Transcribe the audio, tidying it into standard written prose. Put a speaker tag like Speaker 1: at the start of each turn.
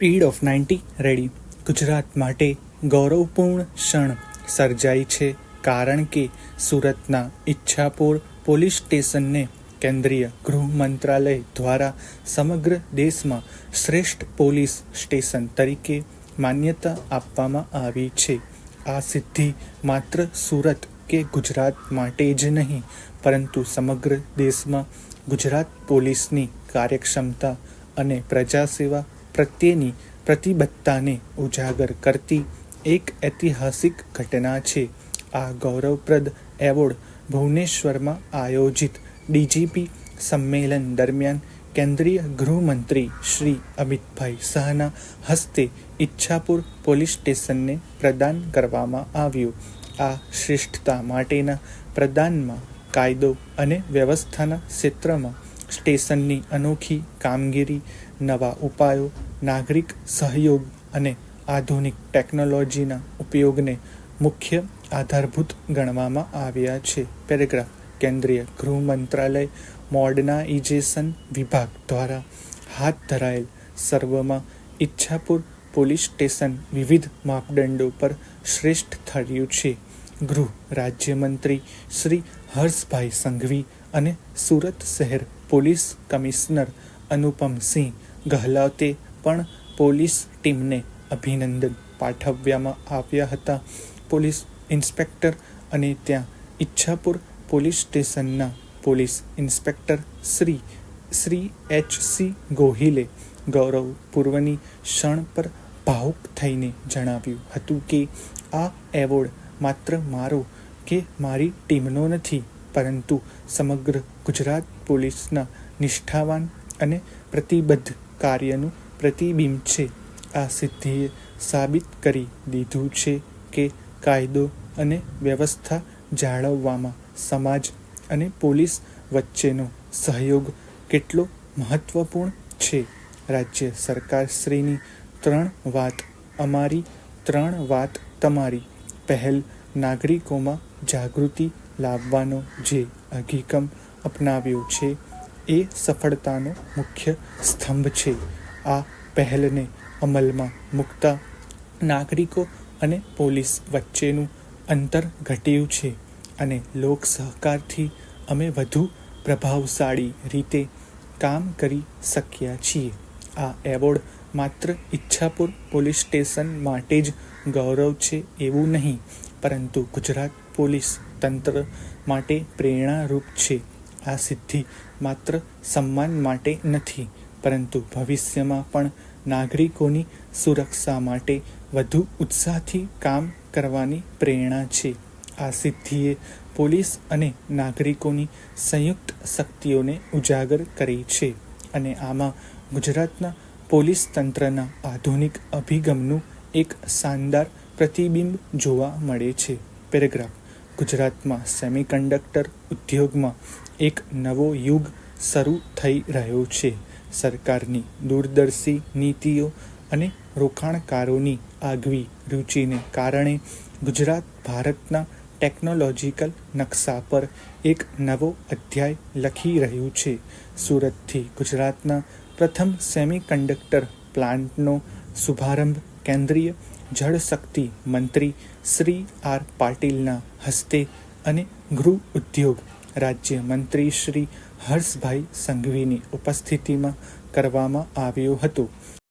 Speaker 1: Speed of 90 ready. Gujarat માટે ગૌરવપૂર્ણ ક્ષણ સર્જાઈ છે, કારણ કે સુરતના ઈચ્છાપુર પોલીસ સ્ટેશનને કેન્દ્રીય ગૃહ મંત્રાલય દ્વારા સમગ્ર દેશમાં શ્રેષ્ઠ પોલીસ સ્ટેશન તરીકે માન્યતા આપવામાં આવી છે. આ સિદ્ધિ માત્ર સુરત કે ગુજરાત માટે જ નહીં, પરંતુ સમગ્ર દેશમાં ગુજરાત પોલીસની કાર્યક્ષમતા અને પ્રજાસેવા પ્રત્યેની પ્રતિબદ્ધતાને ઉજાગર કરતી એક ઐતિહાસિક ઘટના છે. આ ગૌરવપ્રદ એવોર્ડ ભુવનેશ્વરમાં આયોજિત ડીજીપી સંમેલન દરમિયાન કેન્દ્રીય ગૃહમંત્રી શ્રી અમિતભાઈ શાહના હસ્તે ઈચ્છાપુર પોલીસ સ્ટેશનને પ્રદાન કરવામાં આવ્યું. આ શ્રેષ્ઠતા માટેના પ્રદાનમાં કાયદો અને વ્યવસ્થાના ક્ષેત્રમાં સ્ટેશનની અનોખી કામગીરી, નવા ઉપાયો, નાગરિક સહયોગ અને આધુનિક ટેકનોલોજીના ઉપયોગને મુખ્ય આધારભૂત ગણવામાં આવ્યા છે. પેરેગ્રાફ. કેન્દ્રીય ગૃહ મંત્રાલય મોડર્નાઇઝેશન વિભાગ દ્વારા હાથ ધરાયેલ સર્વેમાં ઈચ્છાપુર પોલીસ સ્ટેશન વિવિધ માપદંડો પર શ્રેષ્ઠ થયું છે. ગૃહ રાજ્યમંત્રી શ્રી હર્ષભાઈ સંઘવી અને સુરત શહેર પોલીસ કમિશનર અનુપમસિંહ ગહલોતે પણ પોલીસ ટીમને અભિનંદન પાઠવવામાં આવ્યા હતા. પોલીસ ઇન્સ્પેક્ટર અને ત્યાં ઈચ્છાપુર પોલીસ સ્ટેશનના પોલીસ ઇન્સ્પેક્ટર શ્રી એચ.સી. ગોહિલે ગૌરવપૂર્વની ક્ષણ પર ભાવુક થઈને જણાવ્યું હતું કે આ એવોર્ડ માત્ર મારો કે મારી ટીમનો નથી, પરંતુ સમગ્ર ગુજરાત પોલીસના નિષ્ઠાવાન અને પ્રતિબદ્ધ કાર્યનું પ્રતિબિંબ છે. આ સિદ્ધિએ સાબિત કરી દીધું છે કે કાયદો અને વ્યવસ્થા જાળવવામાં સમાજ અને પોલીસ વચ્ચેનો સહયોગ કેટલો મહત્વપૂર્ણ છે. રાજ્ય સરકારશ્રીની 3 વાત અમારી, 3 વાત તમારી પહેલ નાગરિકોમાં જાગૃતિ લાવવાનો જે અભિગમ અપનાવ્યો છે, એ સફળતાનો મુખ્ય સ્તંભ છે. આ પહેલને અમલમાં મૂકતા નાગરિકો અને પોલીસ વચ્ચેનું અંતર ઘટ્યું છે અને લોક સહકારથી અમે વધુ પ્રભાવશાળી રીતે કામ કરી શક્યા છીએ. આ એવોર્ડ માત્ર ઈચ્છાપુર પોલીસ સ્ટેશન માટે જ ગૌરવ છે એવું નહીં, પરંતુ ગુજરાત પોલીસ તંત્ર માટે પ્રેરણારૂપ છે. આ સિદ્ધિ માત્ર સન્માન માટે નથી, પરંતુ ભવિષ્યમાં પણ નાગરિકોની સુરક્ષા માટે વધુ ઉત્સાહથી કામ કરવાની પ્રેરણા છે. આ સિદ્ધિએ પોલીસ અને નાગરિકોની સંયુક્ત શક્તિઓને ઉજાગર કરી છે અને આમાં ગુજરાતના પોલીસ તંત્રના આધુનિક અભિગમનું એક શાનદાર પ્રતિબિંબ જોવા મળે છે. પેરેગ્રાફ. ગુજરાતમાં સેમિકન્ડક્ટર ઉદ્યોગમાં એક નવો યુગ શરૂ થઈ રહ્યો છે. સરકારની દૂરદર્શી નીતિઓ અને રોકાણકારોની આગવી રુચિને કારણે ગુજરાત ભારતના ટેકનોલોજીકલ નકશા પર એક નવો અધ્યાય લખી રહ્યું છે. સુરતથી ગુજરાતના પ્રથમ સેમિકન્ડક્ટર પ્લાન્ટનો શુભારંભ કેન્દ્રીય જળશક્તિ મંત્રી શ્રી આર પાટીલના હસ્તે અને ગૃહ ઉદ્યોગ રાજ્ય મંત્રી શ્રી હર્ષભાઈ સંઘવીની ઉપસ્થિતિમાં કરવામાં આવ્યો હતો.